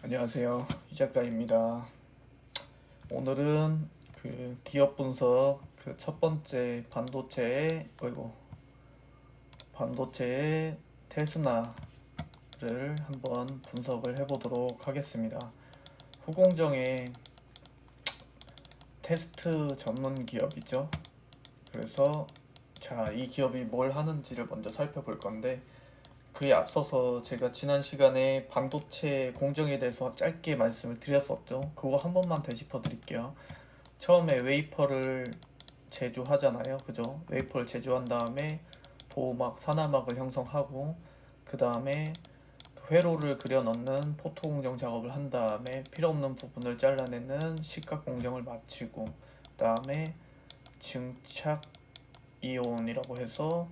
안녕하세요. 이 작가입니다. 오늘은 그 기업 분석 그 첫 번째 반도체의 테스나를 한번 분석을 해보도록 하겠습니다. 후공정의 테스트 전문 기업이죠. 그래서 이 기업이 뭘 하는지를 먼저 살펴볼 건데, 그에 앞서서 제가 지난 시간에 반도체 공정에 대해서 짧게 말씀을 드렸었죠. 그거 한 번만 되짚어 드릴게요. 처음에 웨이퍼를 제조하잖아요. 그죠? 웨이퍼를 제조한 다음에 보호막, 산화막을 형성하고, 그 다음에 회로를 그려 넣는 포토 공정 작업을 한 다음에 필요 없는 부분을 잘라내는 식각 공정을 마치고, 그 다음에 증착 이온이라고 해서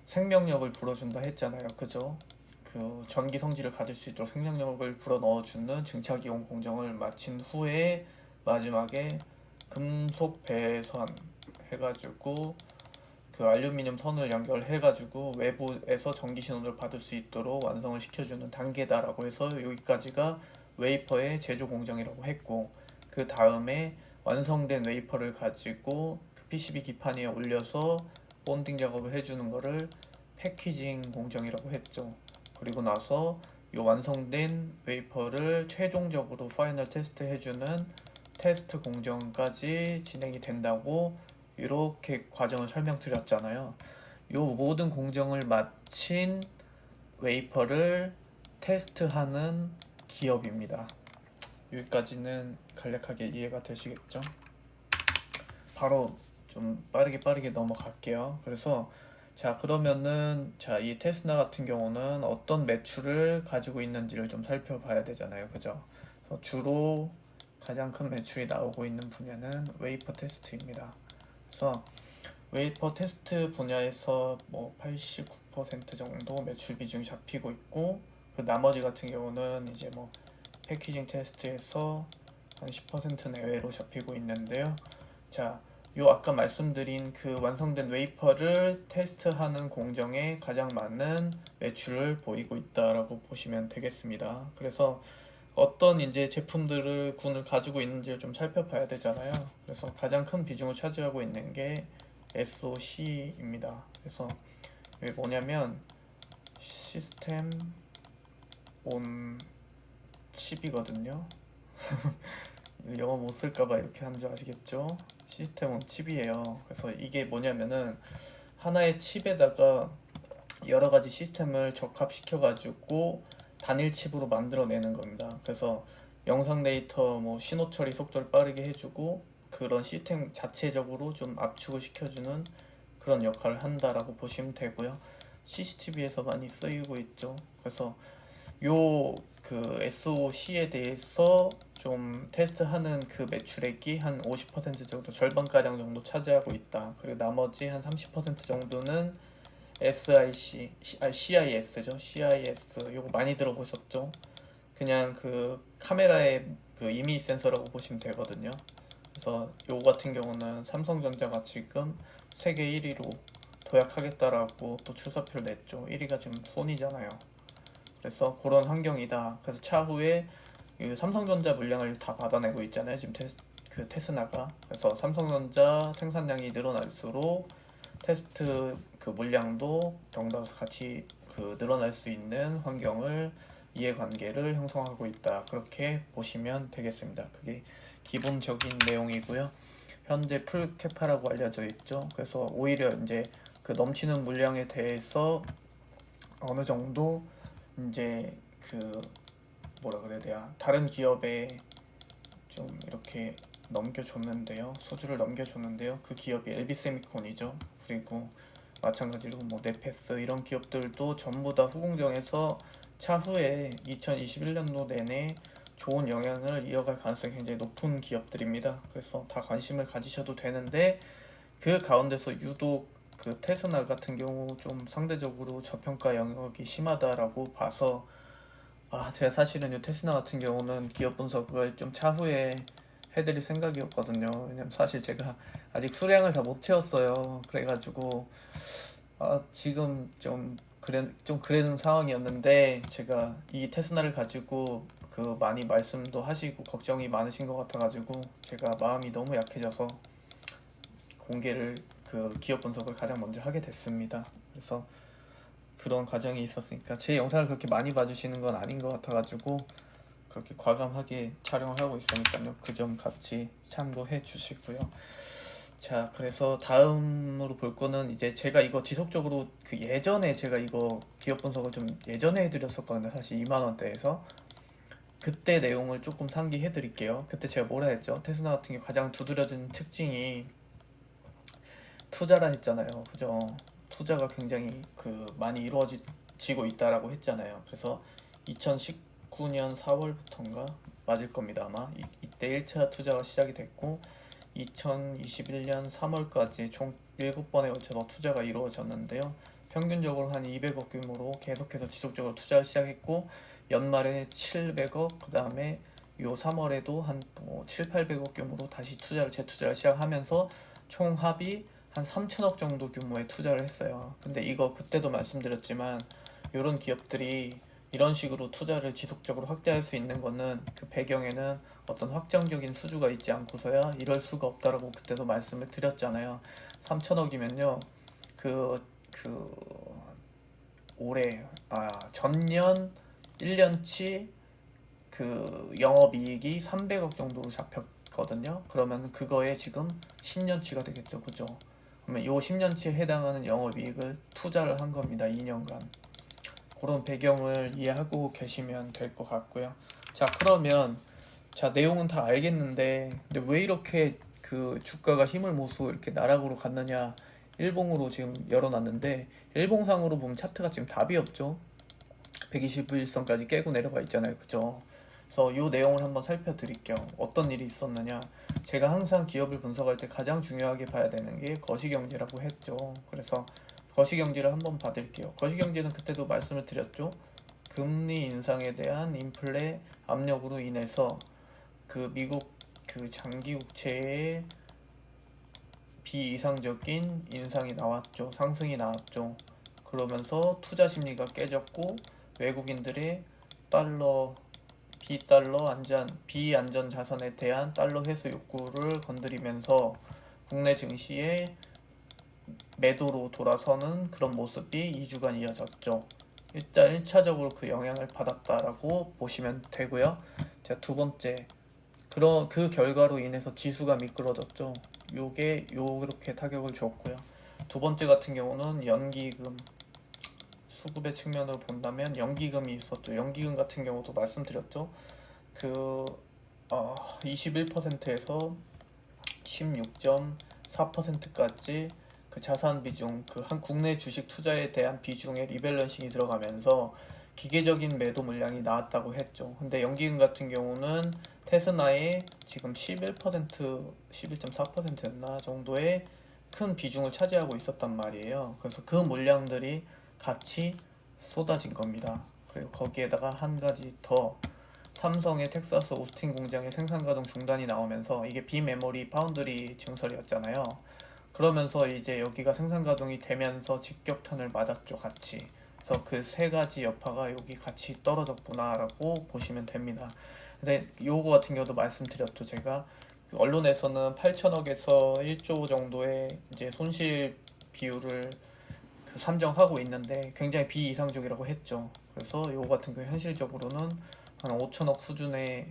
생명력을 불어준다 했잖아요. 그죠? 그 전기 성질을 가질 수 있도록 생명력을 불어 넣어주는 증착이온 공정을 마친 후에 마지막에 금속 배선 해가지고 그 알루미늄 선을 연결해가지고 외부에서 전기 신호를 받을 수 있도록 완성을 시켜주는 단계다라고 해서 여기까지가 웨이퍼의 제조 공정이라고 했고, 그 다음에 완성된 웨이퍼를 가지고 그 PCB 기판 위에 올려서 본딩 작업을 해주는 거를 패키징 공정이라고 했죠. 그리고 나서 이 완성된 웨이퍼를 최종적으로 파이널 테스트 해주는 테스트 공정까지 진행이 된다고 이렇게 과정을 설명드렸잖아요. 이 모든 공정을 마친 웨이퍼를 테스트하는 기업입니다. 여기까지는 간략하게 이해가 되시겠죠? 바로 좀 빠르게 넘어갈게요. 그래서 그러면은 이 테스나 같은 경우는 어떤 매출을 가지고 있는지를 좀 살펴봐야 되잖아요. 그죠? 그래서 주로 가장 큰 매출이 나오고 있는 분야는 웨이퍼 테스트입니다. 그래서 웨이퍼 테스트 분야에서 뭐 89% 정도 매출 비중이 잡히고 있고, 그 나머지 같은 경우는 이제 뭐 패키징 테스트에서 한 10% 내외로 잡히고 있는데요. 요 아까 말씀드린 그 완성된 웨이퍼를 테스트하는 공정에 가장 많은 매출을 보이고 있다라고 보시면 되겠습니다. 그래서 어떤 이제 제품들을 군을 가지고 있는지를 좀 살펴봐야 되잖아요. 그래서 가장 큰 비중을 차지하고 있는 게 SOC입니다. 그래서 이게 뭐냐면 시스템 온 칩이거든요. 영어 못 쓸까봐 이렇게 하는 줄 아시겠죠? 시스템 온 칩이에요. 그래서 이게 뭐냐면은 하나의 칩에다가 여러 가지 시스템을 적합시켜가지고 단일 칩으로 만들어내는 겁니다. 그래서 영상 데이터 뭐 신호 처리 속도를 빠르게 해주고 그런 시스템 자체적으로 좀 압축을 시켜주는 그런 역할을 한다라고 보시면 되고요. CCTV에서 많이 쓰이고 있죠. 그래서 요 그 SOC에 대해서 좀 테스트하는 그 매출액이 한 50% 정도, 절반가량 정도 차지하고 있다. 그리고 나머지 한 30% 정도는 CIS죠. CIS 요거 많이 들어보셨죠? 그냥 그 카메라의 그 이미지 센서라고 보시면 되거든요. 그래서 요거 같은 경우는 삼성전자가 지금 세계 1위로 도약하겠다라고 또 출사표를 냈죠. 1위가 지금 소니잖아요. 그래서 그런 환경이다. 그래서 차후에 이 삼성전자 물량을 다 받아내고 있잖아요. 지금 그 테스나가. 그래서 삼성전자 생산량이 늘어날수록 테스트 그 물량도 덩달아 같이 그 늘어날 수 있는 환경을 이해관계를 형성하고 있다. 그렇게 보시면 되겠습니다. 그게 기본적인 내용이고요. 현재 풀캐파라고 알려져 있죠. 그래서 오히려 이제 그 넘치는 물량에 대해서 어느 정도 이제 그 뭐라 그래야 돼야 다른 기업에 좀 이렇게 넘겨줬는데요. 수주를 넘겨줬는데요. 그 기업이 LB세미콘이죠. 그리고 마찬가지로 뭐 네페스 이런 기업들도 전부 다 후공정에서 차후에 2021년도 내내 좋은 영향을 이어갈 가능성이 굉장히 높은 기업들입니다. 그래서 다 관심을 가지셔도 되는데, 그 가운데서 유독 그 테스나 같은 경우 좀 상대적으로 저평가 영역이 심하다라고 봐서, 제가 사실은 이 테스나 같은 경우는 기업 분석을 좀 차후에 해드릴 생각이었거든요. 왜냐면 사실 제가 아직 수량을 다 못 채웠어요. 그래가지고 지금 좀 그런 상황이었는데, 제가 이 테스나를 가지고 많이 말씀도 하시고 걱정이 많으신 것 같아가지고 제가 마음이 너무 약해져서 공개를 기업 분석을 가장 먼저 하게 됐습니다. 그래서 그런 과정이 있었으니까 제 영상을 그렇게 많이 봐주시는 건 아닌 것 같아가지고 그렇게 과감하게 촬영을 하고 있으니까요. 그 점 같이 참고해 주시고요. 자, 그래서 다음으로 볼 거는 이제 제가 이거 지속적으로 예전에 제가 이거 기업 분석을 좀 예전에 해드렸었거든요. 사실 2만 원대에서 그때 내용을 조금 상기해 드릴게요. 그때 제가 뭐라 했죠? 테슬라 같은 경우 가장 두드러진 특징이 투자라 했잖아요. 그죠? 투자가 굉장히 많이 이루어지고 있다라고 했잖아요. 그래서 2019년 4월부터인가 맞을 겁니다. 아마 이때 1차 투자가 시작이 됐고 2021년 3월까지 총 7번에 걸쳐서 투자가 이루어졌는데요. 평균적으로 한 200억 규모로 계속해서 지속적으로 투자를 시작했고 연말에 700억, 그 다음에 요 3월에도 한 7, 800억 규모로 다시 재투자를 시작하면서 총 합이 한 3천억 정도 규모의 투자를 했어요. 근데 이거 그때도 말씀드렸지만 이런 기업들이 이런 식으로 투자를 지속적으로 확대할 수 있는 거는 그 배경에는 어떤 확정적인 수주가 있지 않고서야 이럴 수가 없다라고 그때도 말씀을 드렸잖아요. 3천억이면요. 올해 전년 1년치 영업이익이 300억 정도로 잡혔거든요. 그러면 그거에 지금 10년치가 되겠죠. 그죠? 그러면 요 10년치에 해당하는 영업이익을 투자를 한 겁니다. 2년간. 그런 배경을 이해하고 계시면 될 것 같고요. 자, 그러면 내용은 다 알겠는데 근데 왜 이렇게 주가가 힘을 못 쓰고 이렇게 나락으로 갔느냐. 일봉으로 지금 열어놨는데 일봉상으로 보면 차트가 지금 답이 없죠. 121선까지 깨고 내려가 있잖아요. 그죠? 그래서 이 내용을 한번 살펴드릴게요. 어떤 일이 있었느냐. 제가 항상 기업을 분석할 때 가장 중요하게 봐야 되는 게 거시경제라고 했죠. 그래서 거시경제를 한번 봐드릴게요. 거시경제는 그때도 말씀을 드렸죠. 금리 인상에 대한 인플레 압력으로 인해서 미국 장기 국채의 비이상적인 인상이 나왔죠. 상승이 나왔죠. 그러면서 투자 심리가 깨졌고 외국인들의 비안전 자산에 대한 달러 회수 욕구를 건드리면서 국내 증시의 매도로 돌아서는 그런 모습이 2주간 이어졌죠. 일단 1차적으로 그 영향을 받았다라고 보시면 되고요. 자, 두 번째, 그 결과로 인해서 지수가 미끄러졌죠. 요렇게 타격을 줬고요. 두 번째 같은 경우는 연기금 수급의 측면으로 본다면 연기금이 있었죠. 연기금 같은 경우도 말씀드렸죠. 21%에서 16.4%까지 자산 비중, 한 국내 주식 투자에 대한 비중에 리밸런싱이 들어가면서 기계적인 매도 물량이 나왔다고 했죠. 근데 연기금 같은 경우는 테스나의 지금 11.4%였나 정도의 큰 비중을 차지하고 있었단 말이에요. 그래서 그 물량들이 같이 쏟아진 겁니다. 그리고 거기에다가 한 가지 더, 삼성의 텍사스 오스틴 공장의 생산 가동 중단이 나오면서 이게 비메모리 파운드리 증설이었잖아요. 그러면서 이제 여기가 생산 가동이 되면서 직격탄을 맞았죠, 같이. 그래서 그 세 가지 여파가 여기 같이 떨어졌구나라고 보시면 됩니다. 근데 요거 같은 경우도 말씀드렸죠, 제가. 언론에서는 8천억에서 1조 정도의 이제 손실 비율을 산정하고 있는데 굉장히 비이상적이라고 했죠. 그래서 요거 같은 경우 현실적으로는 한 5천억 수준의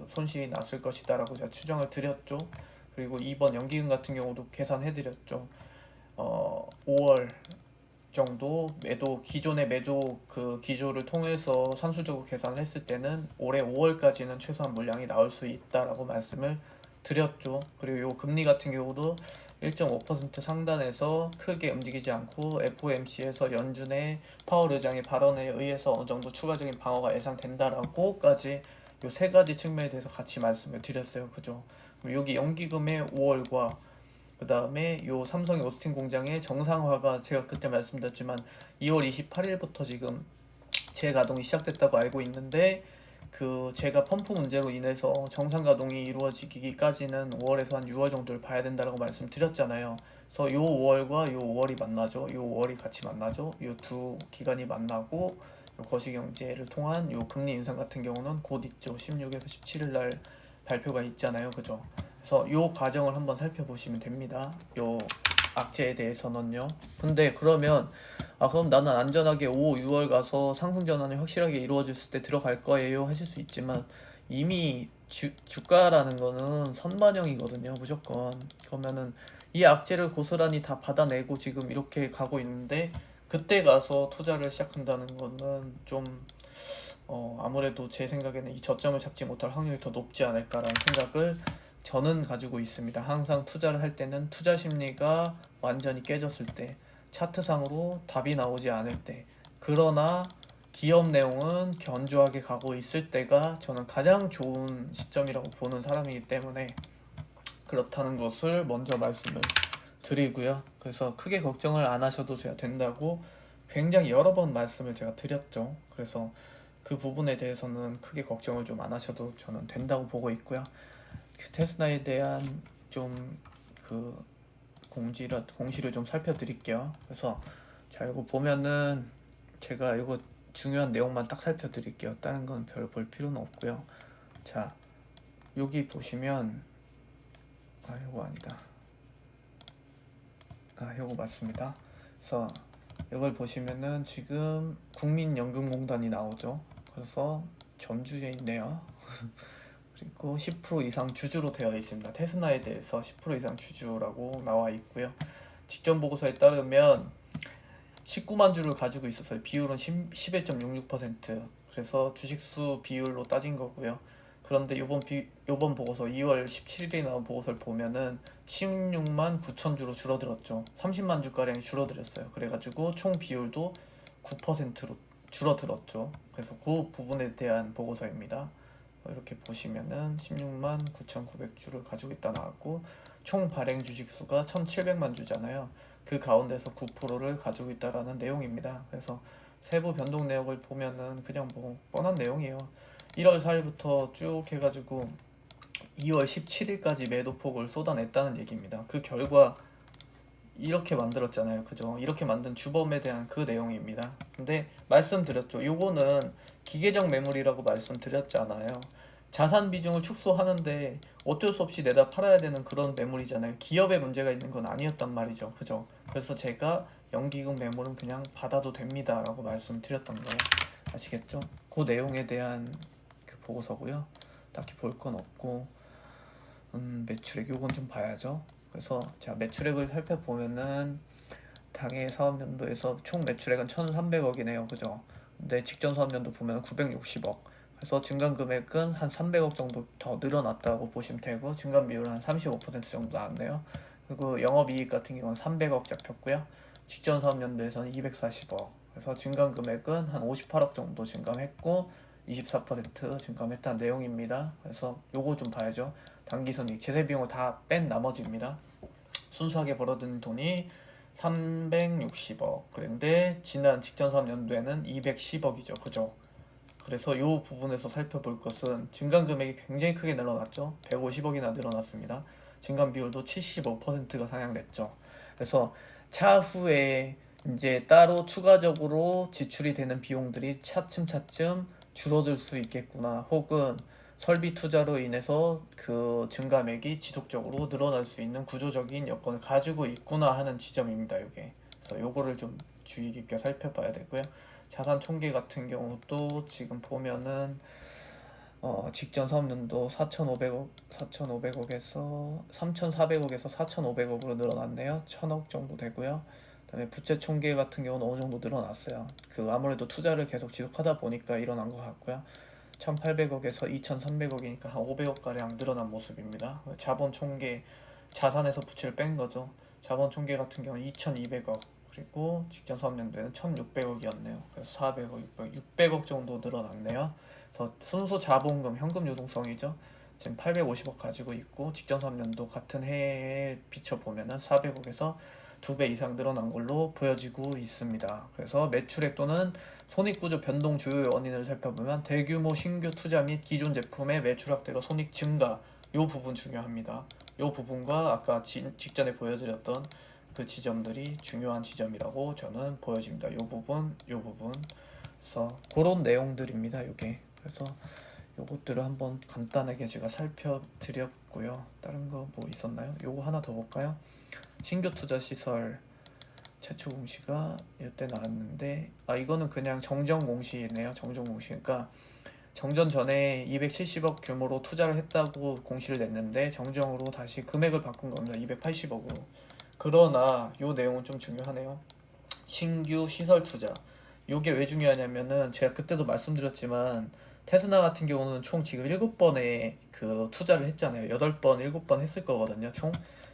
손실이 났을 것이다라고 제가 추정을 드렸죠. 그리고 이번 연기금 같은 경우도 계산해드렸죠. 5월 정도 기존의 매도 기조를 통해서 산술적으로 계산을 했을 때는 올해 5월까지는 최소한 물량이 나올 수 있다라고 말씀을 드렸죠. 그리고 요 금리 같은 경우도 1.5% 상단에서 크게 움직이지 않고 FOMC에서 연준의 파월 의장의 발언에 의해서 어느 정도 추가적인 방어가 예상된다라고까지 요 세 가지 측면에 대해서 같이 말씀을 드렸어요. 그죠? 여기 연기금의 5월과 그 다음에 요 삼성의 오스틴 공장의 정상화가 제가 그때 말씀드렸지만 2월 28일부터 지금 재가동이 시작됐다고 알고 있는데 제가 펌프 문제로 인해서 정상 가동이 이루어지기까지는 5월에서 한 6월 정도를 봐야 된다라고 말씀드렸잖아요. 그래서 요 5월과 요 5월이 만나죠. 요 5월이 같이 만나죠. 요 두 기간이 만나고 거시경제를 통한 요 금리 인상 같은 경우는 곧 있죠. 16에서 17일 날 발표가 있잖아요. 그죠? 그래서 요 과정을 한번 살펴보시면 됩니다. 요 악재에 대해서는요. 근데 그러면 그럼 나는 안전하게 5, 6월 가서 상승 전환이 확실하게 이루어졌을 때 들어갈 거예요 하실 수 있지만 이미 주가라는 거는 선반영이거든요. 무조건. 그러면은 이 악재를 고스란히 다 받아내고 지금 이렇게 가고 있는데 그때 가서 투자를 시작한다는 거는 좀 아무래도 제 생각에는 이 저점을 잡지 못할 확률이 더 높지 않을까라는 생각을 저는 가지고 있습니다. 항상 투자를 할 때는 투자 심리가 완전히 깨졌을 때, 차트상으로 답이 나오지 않을 때, 그러나 기업 내용은 견조하게 가고 있을 때가 저는 가장 좋은 시점이라고 보는 사람이기 때문에 그렇다는 것을 먼저 말씀을 드리고요. 그래서 크게 걱정을 안 하셔도 제가 된다고 굉장히 여러 번 말씀을 제가 드렸죠. 그래서 그 부분에 대해서는 크게 걱정을 좀 안 하셔도 저는 된다고 보고 있고요. 테슬라에 대한 좀 그 공시를 좀 살펴드릴게요. 그래서 자 이거 보면은 제가 이거 중요한 내용만 딱 살펴드릴게요. 다른 건 별 볼 필요는 없고요. 자 여기 보시면 이거 아니다. 이거 맞습니다. 그래서 이걸 보시면은 지금 국민연금공단이 나오죠. 그래서 전주에 있네요. 그리고 10% 이상 주주로 되어 있습니다. 테슬라에 대해서 10% 이상 주주라고 나와 있고요. 직전 보고서에 따르면 19만 주를 가지고 있었어요. 비율은 11.66%. 그래서 주식수 비율로 따진 거고요. 그런데 요번 보고서 2월 17일에 나온 보고서를 보면은 16만 9천 주로 줄어들었죠. 30만 주가량이 줄어들었어요. 그래가지고 총 비율도 9%로 줄어들었죠. 그래서 그 부분에 대한 보고서입니다. 이렇게 보시면은 16만 9,900주를 가지고 있다 나왔고 총 발행 주식수가 1,700만 주잖아요. 그 가운데서 9%를 가지고 있다라는 내용입니다. 그래서 세부 변동 내역을 보면은 그냥 뭐 뻔한 내용이에요. 1월 4일부터 쭉 해가지고 2월 17일까지 매도폭을 쏟아냈다는 얘기입니다. 그 결과 이렇게 만들었잖아요. 그죠? 이렇게 만든 주범에 대한 그 내용입니다. 근데 말씀드렸죠. 요거는 기계적 매물이라고 말씀드렸잖아요. 자산 비중을 축소하는데 어쩔 수 없이 내다 팔아야 되는 그런 매물이잖아요. 기업에 문제가 있는 건 아니었단 말이죠. 그죠? 그래서 제가 연기금 매물은 그냥 받아도 됩니다. 라고 말씀드렸던 거예요. 아시겠죠? 그 내용에 대한 그 보고서고요. 딱히 볼 건 없고 매출액 요건 좀 봐야죠. 그래서 자 매출액을 살펴보면은 당해 사업연도에서 총 매출액은 1,300억이네요. 그죠? 근데 직전 사업연도 보면 960억. 그래서 증감 금액은 한 300억 정도 더 늘어났다고 보시면 되고 증감 비율은 한 35% 정도 나왔네요. 그리고 영업이익 같은 경우는 300억 잡혔고요. 직전 사업연도에서는 240억. 그래서 증감 금액은 한 58억 정도 증감했고 24% 증감했다는 내용입니다. 그래서 요거 좀 봐야죠. 당기손익, 제세 비용을 다 뺀 나머지입니다. 순수하게 벌어든 돈이 360억. 그런데 지난 직전 사업연도에는 210억이죠. 그죠? 그래서 이 부분에서 살펴볼 것은 증감 금액이 굉장히 크게 늘어났죠. 150억이나 늘어났습니다. 증감 비율도 75%가 상향됐죠. 그래서 차후에 이제 따로 추가적으로 지출이 되는 비용들이 차츰차츰 줄어들 수 있겠구나. 혹은 설비 투자로 인해서 그 증감액이 지속적으로 늘어날 수 있는 구조적인 여건을 가지고 있구나 하는 지점입니다. 이게. 그래서 요거를 좀 주의 깊게 살펴봐야 되고요. 자산 총계 같은 경우도 지금 보면은 직전 사업연도 4,500억에서 3,400억에서 4,500억으로 늘어났네요. 1,000억 정도 되고요. 그다음에 부채 총계 같은 경우는 어느 정도 늘어났어요. 그 아무래도 투자를 계속 지속하다 보니까 일어난 것 같고요. 1,800억에서 2,300억이니까 한 500억 가량 늘어난 모습입니다. 자본 총계 자산에서 부채를 뺀 거죠. 자본 총계 같은 경우는 2,200억 그리고 직전 사업연도에는 1,600억이었네요. 그래서 400억, 600억 정도 늘어났네요. 그래서 순수 자본금, 현금 유동성이죠. 지금 850억 가지고 있고 직전 3년도 같은 해에 비춰보면은 400억에서 2배 이상 늘어난 걸로 보여지고 있습니다. 그래서 매출액 또는 손익구조 변동 주요 원인을 살펴보면 대규모 신규 투자 및 기존 제품의 매출 확대로 손익 증가 요 부분 중요합니다. 요 부분과 아까 직전에 보여드렸던 그 지점들이 중요한 지점이라고 저는 보여집니다. 요 부분 그래서 그런 내용들입니다. 요게. 그래서 요것들을 한번 간단하게 제가 살펴드렸고요. 다른 거 뭐 있었나요? 요거 하나 더 볼까요? 신규 투자 시설 최초 공시가 이때 나왔는데, 이거는 그냥 정정 공시네요. 정정 공시. 그러니까 정전 전에 270억 규모로 투자를 했다고 공시를 냈는데 정정으로 다시 금액을 바꾼 겁니다. 280억으로. 그러나 요 내용은 좀 중요하네요. 신규 시설 투자. 요게 왜 중요하냐면은 제가 그때도 말씀드렸지만 테스나 같은 경우는 총 지금 7번의 그 투자를 했잖아요. 8번, 7번 했을 거거든요, 총.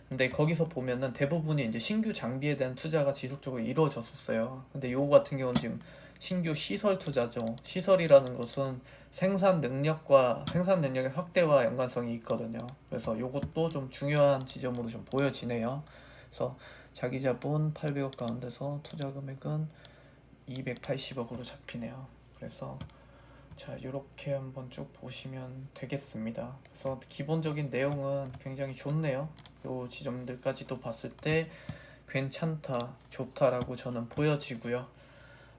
근데 거기서 보면은 대부분이 이제 신규 장비에 대한 투자가 지속적으로 이루어졌었어요. 근데 요거 같은 경우는 지금 신규 시설 투자죠. 시설이라는 것은 생산 능력의 확대와 연관성이 있거든요. 그래서 요것도 좀 중요한 지점으로 좀 보여지네요. 그래서 자기 자본 800억 가운데서 투자 금액은 280억으로 잡히네요. 그래서 자, 이렇게 한번 쭉 보시면 되겠습니다. 그래서 기본적인 내용은 굉장히 좋네요. 요 지점들까지도 봤을 때 괜찮다, 좋다라고 저는 보여지고요.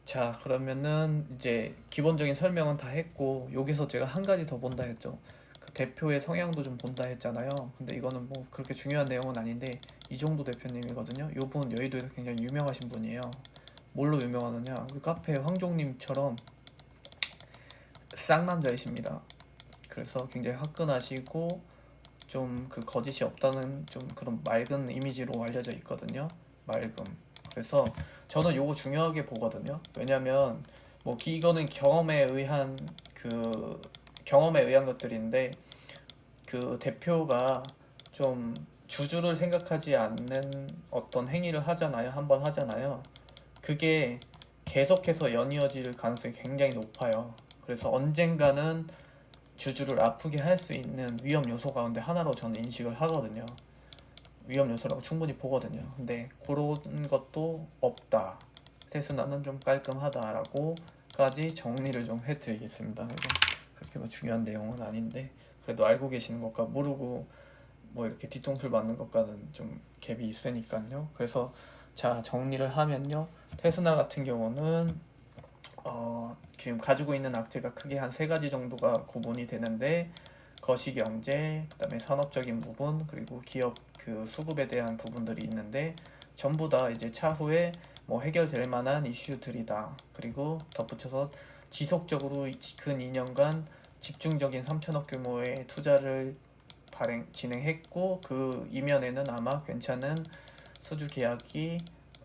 자, 그러면은 이제 기본적인 설명은 다 했고, 여기서 제가 한 가지 더 본다 했죠. 그 대표의 성향도 좀 본다 했잖아요. 근데 이거는 뭐 그렇게 중요한 내용은 아닌데, 이정도 대표님이거든요. 요 분 여의도에서 굉장히 유명하신 분이에요. 뭘로 유명하느냐? 우리 카페 황종님처럼 쌍남자이십니다. 그래서 굉장히 화끈하시고 좀 그 거짓이 없다는 좀 그런 맑은 이미지로 알려져 있거든요. 맑음. 그래서 저는 요거 중요하게 보거든요. 왜냐면 뭐 이거는 경험에 의한 것들인데, 그 대표가 좀 주주를 생각하지 않는 어떤 행위를 하잖아요. 한번 하잖아요. 그게 계속해서 연이어질 가능성이 굉장히 높아요. 그래서 언젠가는 주주를 아프게 할 수 있는 위험 요소 가운데 하나로 저는 인식을 하거든요. 위험 요소라고 충분히 보거든요. 근데 그런 것도 없다. 테스나는 좀 깔끔하다라고까지 정리를 좀 해드리겠습니다. 그렇게 뭐 중요한 내용은 아닌데, 그래도 알고 계시는 것과 모르고 뭐 이렇게 뒤통수를 맞는 것과는 좀 갭이 있으니까요. 그래서 자, 정리를 하면요. 테스나 같은 경우는 지금 가지고 있는 악재가 크게 한 세 가지 정도가 구분이 되는데, 거시경제, 그다음에 산업적인 부분, 그리고 기업 그 수급에 대한 부분들이 있는데, 전부 다 이제 차후에 뭐 해결될 만한 이슈들이다. 그리고 덧붙여서 지속적으로 근 2년간 집중적인 3천억 규모의 투자를 진행했고, 그 이면에는 아마 괜찮은 수주 계약이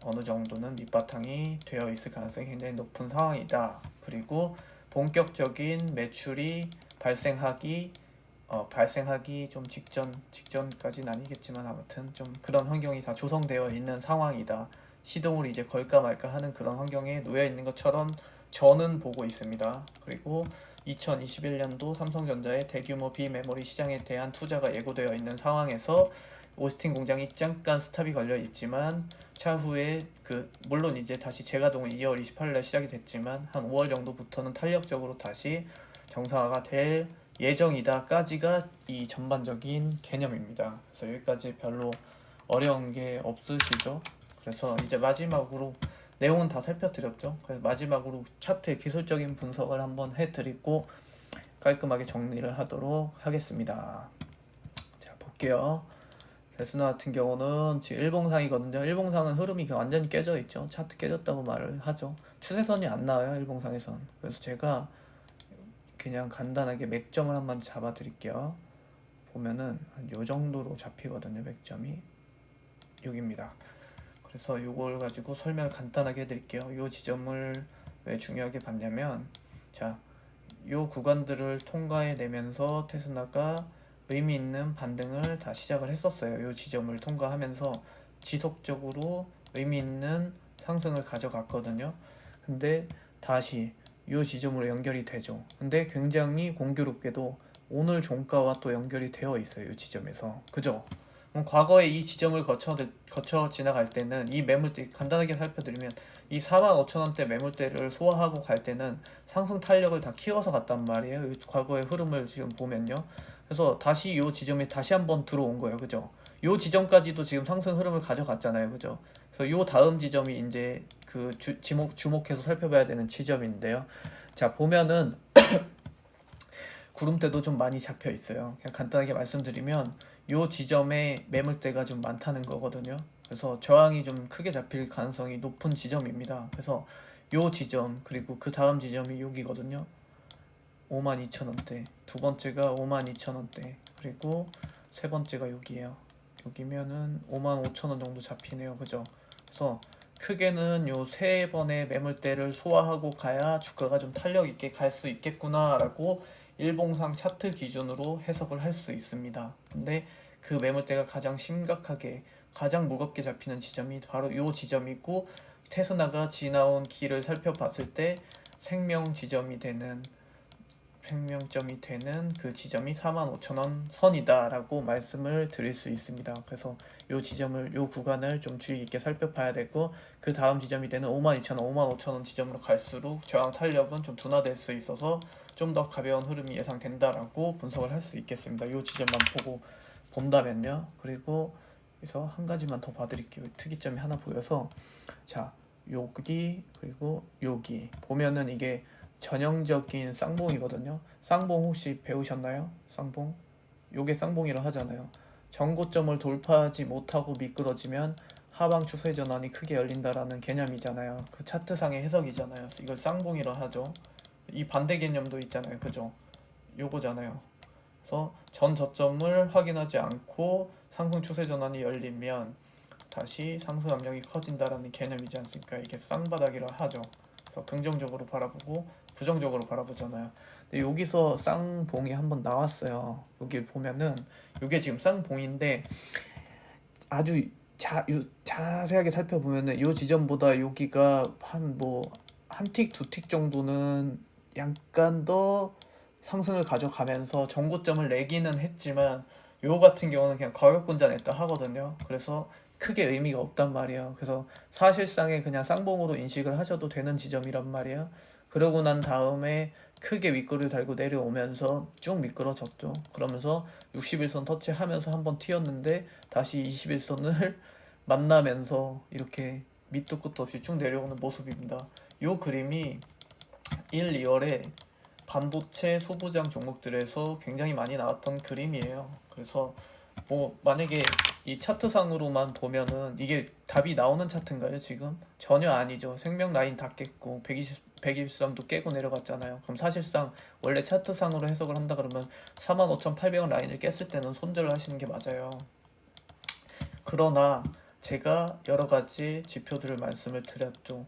어느 정도는 밑바탕이 되어 있을 가능성이 굉장히 높은 상황이다. 그리고 본격적인 매출이 발생하기 좀 직전까지는 아니겠지만 아무튼 좀 그런 환경이 다 조성되어 있는 상황이다. 시동을 이제 걸까 말까 하는 그런 환경에 놓여 있는 것처럼 저는 보고 있습니다. 그리고 2021년도 삼성전자의 대규모 비메모리 시장에 대한 투자가 예고되어 있는 상황에서 오스틴 공장이 잠깐 스탑이 걸려 있지만, 차후에 물론 이제 다시 재가동은 2월 28일에 시작이 됐지만 한 5월 정도부터는 탄력적으로 다시 정상화가 될 예정이다까지가 이 전반적인 개념입니다. 그래서 여기까지 별로 어려운 게 없으시죠? 그래서 이제 마지막으로 내용은 다 살펴드렸죠. 그래서 마지막으로 차트의 기술적인 분석을 한번 해드리고 깔끔하게 정리를 하도록 하겠습니다. 자, 볼게요. 테스나 같은 경우는 지금 일봉상이거든요. 일봉상은 흐름이 완전히 깨져 있죠. 차트 깨졌다고 말을 하죠. 추세선이 안 나와요, 일봉상에선. 그래서 제가 그냥 간단하게 맥점을 한번 잡아 드릴게요. 보면은 한 요 정도로 잡히거든요. 맥점이 여기입니다. 그래서 요걸 가지고 설명을 간단하게 해드릴게요. 요 지점을 왜 중요하게 봤냐면, 자, 요 구간들을 통과해내면서 테스나가 의미 있는 반등을 다 시작을 했었어요. 요 지점을 통과하면서 지속적으로 의미 있는 상승을 가져갔거든요. 근데 다시 요 지점으로 연결이 되죠. 근데 굉장히 공교롭게도 오늘 종가와 또 연결이 되어 있어요. 요 지점에서. 그죠? 과거에 이 지점을 거쳐 지나갈 때는 이 매물대 간단하게 살펴드리면 이 45,000원대 매물대를 소화하고 갈 때는 상승 탄력을 다 키워서 갔단 말이에요. 과거의 흐름을 지금 보면요. 그래서 다시 이 지점에 다시 한번 들어온 거예요. 그죠? 이 지점까지도 지금 상승 흐름을 가져갔잖아요. 그죠? 그래서 요 다음 지점이 이제 그 주목해서 살펴봐야 되는 지점인데요. 자, 보면은 구름대도 좀 많이 잡혀 있어요. 그냥 간단하게 말씀드리면 요 지점에 매물대가 좀 많다는 거거든요. 그래서 저항이 좀 크게 잡힐 가능성이 높은 지점입니다. 그래서 요 지점 그리고 그 다음 지점이 여기거든요. 52,000원대, 두 번째가 52,000원대, 그리고 세 번째가 여기에요. 여기면은 55,000원 정도 잡히네요. 그죠? 그래서 크게는 요 세 번의 매물대를 소화하고 가야 주가가 좀 탄력 있게 갈 수 있겠구나라고 일봉상 차트 기준으로 해석을 할 수 있습니다. 근데 그 매물대가 가장 심각하게 가장 무겁게 잡히는 지점이 바로 요 지점이고, 테스나가 지나온 길을 살펴봤을 때 생명 지점이 되는 생명점이 되는 그 지점이 45,000원 선이다라고 말씀을 드릴 수 있습니다. 그래서 요 지점을, 요 구간을 좀 주의 깊게 살펴봐야 되고, 그 다음 지점이 되는 52,000원, 55,000원 지점으로 갈수록 저항 탄력은 좀 둔화될 수 있어서 좀 더 가벼운 흐름이 예상된다라고 분석을 할 수 있겠습니다. 요 지점만 보고 본다면요. 그리고 그래서 한 가지만 더 봐드릴게요. 특이점이 하나 보여서, 자, 여기 그리고 여기 보면은 이게 전형적인 쌍봉이거든요. 쌍봉 혹시 배우셨나요? 쌍봉? 요게 쌍봉이라 하잖아요. 전고점을 돌파하지 못하고 미끄러지면 하방 추세 전환이 크게 열린다라는 개념이잖아요. 그 차트상의 해석이잖아요. 이걸 쌍봉이라 하죠. 이 반대 개념도 있잖아요. 그죠? 요거잖아요. 그래서 전 저점을 확인하지 않고 상승 추세 전환이 열리면 다시 상승 압력이 커진다라는 개념이지 않습니까? 이게 쌍바닥이라 하죠. 그래서 긍정적으로 바라보고 부정적으로 바라보잖아요. 근데 여기서 쌍봉이 한번 나왔어요. 여기 보면은 이게 지금 쌍봉인데 아주 자세하게 살펴보면은 이 지점보다 여기가 한 틱, 두 틱 정도는 약간 더 상승을 가져가면서 전고점을 내기는 했지만, 요 같은 경우는 그냥 가격 분산했다 하거든요. 그래서 크게 의미가 없단 말이에요. 그래서 사실상에 그냥 쌍봉으로 인식을 하셔도 되는 지점이란 말이에요. 그러고 난 다음에 크게 윗꼬리를 달고 내려오면서 쭉 미끄러졌죠. 그러면서 61선 터치하면서 한번 튀었는데 다시 21선을 만나면서 이렇게 밑도 끝도 없이 쭉 내려오는 모습입니다. 요 그림이 1, 2월에 반도체 소부장 종목들에서 굉장히 많이 나왔던 그림이에요. 그래서 뭐 만약에 이 차트상으로만 보면은 이게 답이 나오는 차트인가요 지금? 전혀 아니죠. 생명 라인 다 깼고 123도 깨고 내려갔잖아요. 그럼 사실상 원래 차트상으로 해석을 한다 그러면 45,800원 라인을 깼을 때는 손절을 하시는 게 맞아요. 그러나 제가 여러 가지 지표들을 말씀을 드렸죠.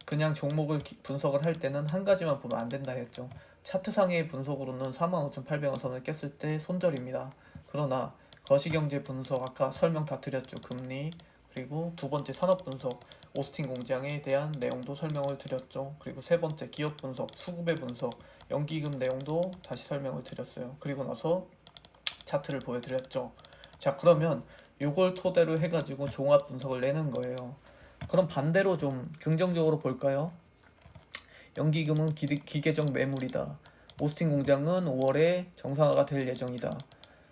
그냥 종목을 분석을 할 때는 한 가지만 보면 안 된다 했죠. 차트상의 분석으로는 45,800원 선을 깼을 때 손절입니다. 그러나 거시경제 분석, 아까 설명 다 드렸죠. 금리, 그리고 두 번째 산업 분석, 오스틴 공장에 대한 내용도 설명을 드렸죠. 그리고 세 번째 기업 분석, 수급의 분석, 연기금 내용도 다시 설명을 드렸어요. 그리고 나서 차트를 보여드렸죠. 자, 그러면 이걸 토대로 해가지고 종합 분석을 내는 거예요. 그럼 반대로 좀 긍정적으로 볼까요? 연기금은 기계적 매물이다. 오스틴 공장은 5월에 정상화가 될 예정이다.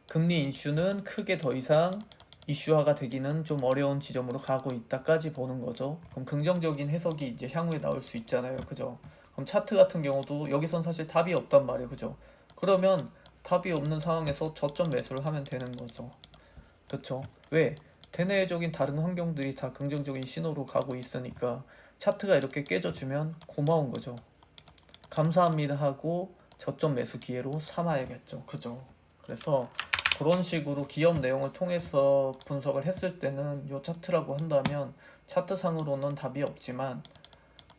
금리 인슈는 크게 더 이상 이슈화가 되기는 좀 어려운 지점으로 가고 있다까지 보는 거죠. 그럼 긍정적인 해석이 이제 향후에 나올 수 있잖아요. 그죠? 그럼 차트 같은 경우도 여기선 사실 답이 없단 말이에요. 그죠? 그러면 답이 없는 상황에서 저점 매수를 하면 되는 거죠. 그쵸? 왜? 대내적인 다른 환경들이 다 긍정적인 신호로 가고 있으니까 차트가 이렇게 깨져주면 고마운 거죠. 감사합니다 하고 저점 매수 기회로 삼아야겠죠. 그죠? 그래서 그런 식으로 기업 내용을 통해서 분석을 했을 때는 요 차트라고 한다면 차트상으로는 답이 없지만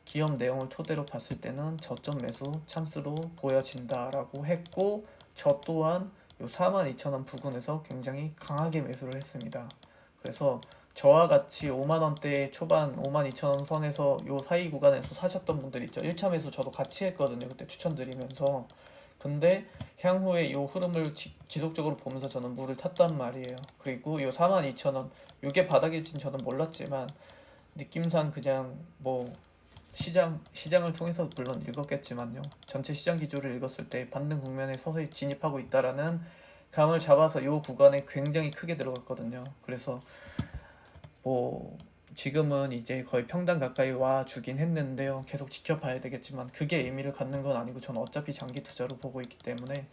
기업 내용을 토대로 봤을 때는 저점 매수 찬스로 보여진다라고 했고, 저 또한 요 42,000원 부근에서 굉장히 강하게 매수를 했습니다. 그래서 저와 같이 5만원대 초반 52,000원 선에서 요 사이 구간에서 사셨던 분들 있죠. 1차 매수 저도 같이 했거든요. 그때 추천드리면서. 근데 향후에 요 흐름을 지속적으로 보면서 저는 물을 탔단 말이에요. 그리고 요 42,000원 요게 바닥일진 저는 몰랐지만 느낌상 그냥 뭐 시장을 통해서 물론 읽었겠지만요. 전체 시장 기조를 읽었을 때 반등 국면에 서서히 진입하고 있다라는 감을 잡아서 요 구간에 굉장히 크게 들어갔거든요. 그래서 뭐 지금은 이제 거의 평단 가까이 와 주긴 했는데요. 계속 지켜봐야 되겠지만 그게 의미를 갖는 건 아니고 저는 어차피 장기 투자로 보고 있기 때문에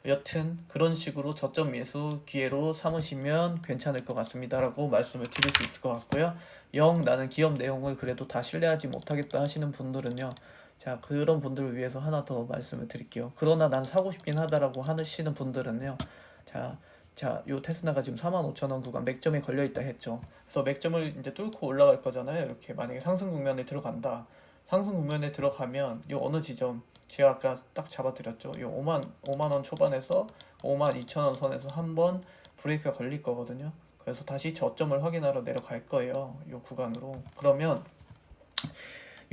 여튼 그런 식으로 저점 매수 기회로 삼으시면 괜찮을 것 같습니다라고 말씀을 드릴 수 있을 것 같고요. 영 나는 기업 내용을 그래도 다 신뢰하지 못하겠다 하시는 분들은요. 자, 그런 분들을 위해서 하나 더 말씀을 드릴게요. 그러나 난 사고 싶긴 하다라고 하시는 분들은요. 자, 요 테스나가 지금 45,000원 구간 맥점에 걸려 있다 했죠. 그래서 맥점을 이제 뚫고 올라갈 거잖아요. 이렇게 만약에 상승 국면에 들어간다. 상승 국면에 들어가면 요 어느 지점 제가 아까 딱 잡아드렸죠. 요 5만 원 초반에서 5만 2천 원 선에서 한번 브레이크가 걸릴 거거든요. 그래서 다시 저점을 확인하러 내려갈 거예요. 요 구간으로. 그러면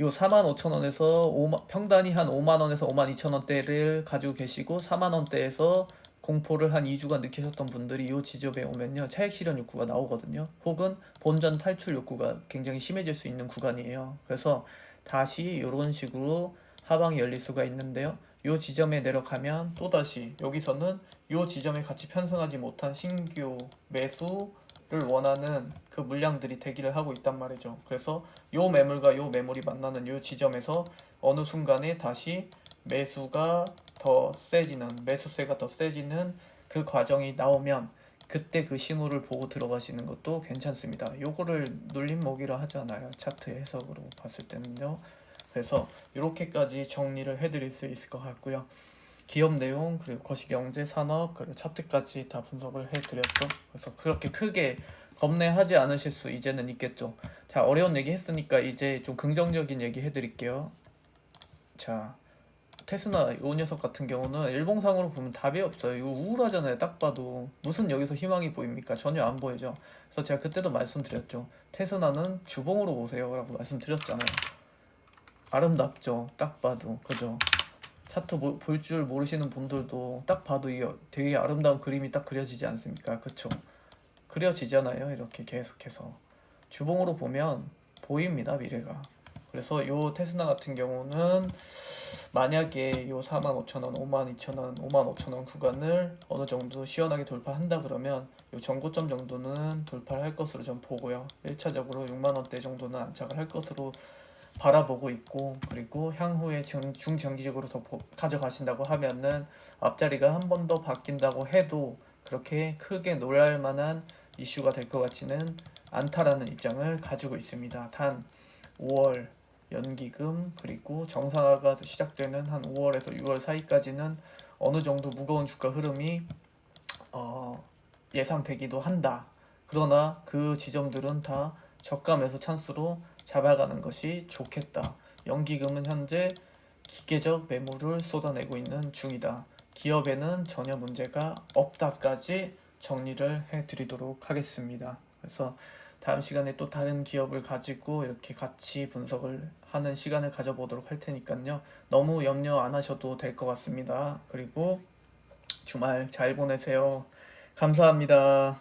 요 45,000원에서 평단이 한 5만원에서 52,000원대를 가지고 계시고 4만원대에서 공포를 한 2주간 느끼셨던 분들이 요 지점에 오면요 차익 실현 욕구가 나오거든요. 혹은 본전 탈출 욕구가 굉장히 심해질 수 있는 구간이에요. 그래서 다시 이런 식으로 하방이 열릴 수가 있는데요. 요 지점에 내려가면 또다시 여기서는 요 지점에 같이 편승하지 못한 신규 매수를 원하는 그 물량들이 대기를 하고 있단 말이죠. 그래서 요 매물과 요 매물이 만나는 요 지점에서 어느 순간에 다시 매수가 더 세지는, 매수세가 더 세지는 그 과정이 나오면 그때 그 신호를 보고 들어가시는 것도 괜찮습니다. 요거를 눌림목이라 하잖아요. 차트 해석으로 봤을 때는요. 그래서 이렇게까지 정리를 해드릴 수 있을 것 같고요. 기업 내용 그리고 거시경제 산업 그리고 차트까지 다 분석을 해드렸죠. 그래서 그렇게 크게 겁내하지 않으실 수 이제는 있겠죠. 자, 어려운 얘기 했으니까 이제 좀 긍정적인 얘기 해드릴게요. 자, 테스나 이 녀석 같은 경우는 일봉상으로 보면 답이 없어요. 이거 우울하잖아요. 딱 봐도 무슨 여기서 희망이 보입니까? 전혀 안 보이죠. 그래서 제가 그때도 말씀드렸죠. 테스나는 주봉으로 보세요 라고 말씀드렸잖아요. 아름답죠. 딱 봐도. 그죠? 차트 볼 줄 모르시는 분들도 딱 봐도 이게 되게 아름다운 그림이 딱 그려지지 않습니까? 그쵸? 그려지잖아요. 이렇게 계속해서. 주봉으로 보면 보입니다. 미래가. 그래서 요 테스나 같은 경우는 만약에 요 45,000원, 52,000원, 55,000원 구간을 어느 정도 시원하게 돌파한다 그러면 요 전고점 정도는 돌파를 할 것으로 전 보고요. 1차적으로 6만원대 정도는 안착을 할 것으로 바라보고 있고, 그리고 향후에 중장기적으로 더 가져가신다고 하면은 앞자리가 한 번 더 바뀐다고 해도 그렇게 크게 놀랄 만한 이슈가 될 것 같지는 않다라는 입장을 가지고 있습니다. 단 5월 연기금 그리고 정상화가 시작되는 한 5월에서 6월 사이까지는 어느 정도 무거운 주가 흐름이 예상되기도 한다. 그러나 그 지점들은 다 저가 매수 찬스로 잡아가는 것이 좋겠다. 연기금은 현재 기계적 매물을 쏟아내고 있는 중이다. 기업에는 전혀 문제가 없다까지 정리를 해드리도록 하겠습니다. 그래서 다음 시간에 또 다른 기업을 가지고 이렇게 같이 분석을 하는 시간을 가져보도록 할 테니까요. 너무 염려 안 하셔도 될 것 같습니다. 그리고 주말 잘 보내세요. 감사합니다.